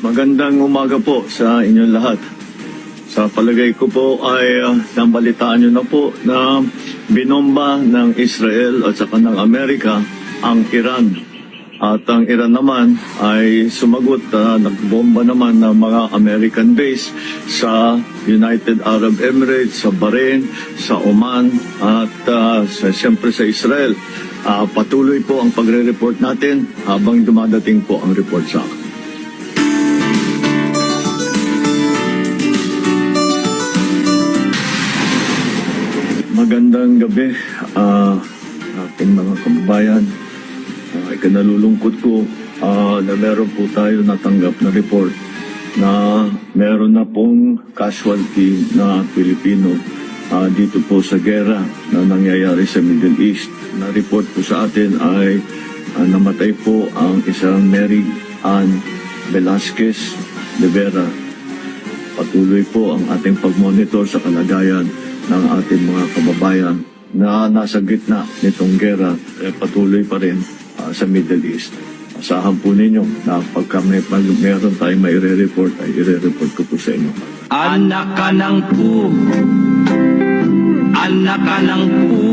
Magandang umaga po sa inyong lahat. Sa palagay ko po ay nabalitaan nyo na po na binomba ng Israel at saka ng Amerika ang Iran. At ang Iran naman ay sumagot na nagbomba naman ng mga American base sa United Arab Emirates, sa Bahrain, sa Oman at siyempre sa Israel. Patuloy po ang pagre-report natin habang dumadating po ang report sa akin. Magandang gabi, ating mga kababayan. Ikanalulungkot ko na meron po tayo natanggap na report na meron na pong casualty na Pilipino dito po sa gera na nangyayari sa Middle East. Na-report po sa atin ay namatay po ang isang Mary Ann Velasquez de Vera. Patuloy po ang ating pag-monitor sa kalagayan ng ating mga kababayan na nasa gitna nitong gera, patuloy pa rin sa Middle East. Asahan po ninyo na pagka meron tayong may i-report, ay i-report ko po sa inyo. Anak ka ng pu, anak ka ng pu,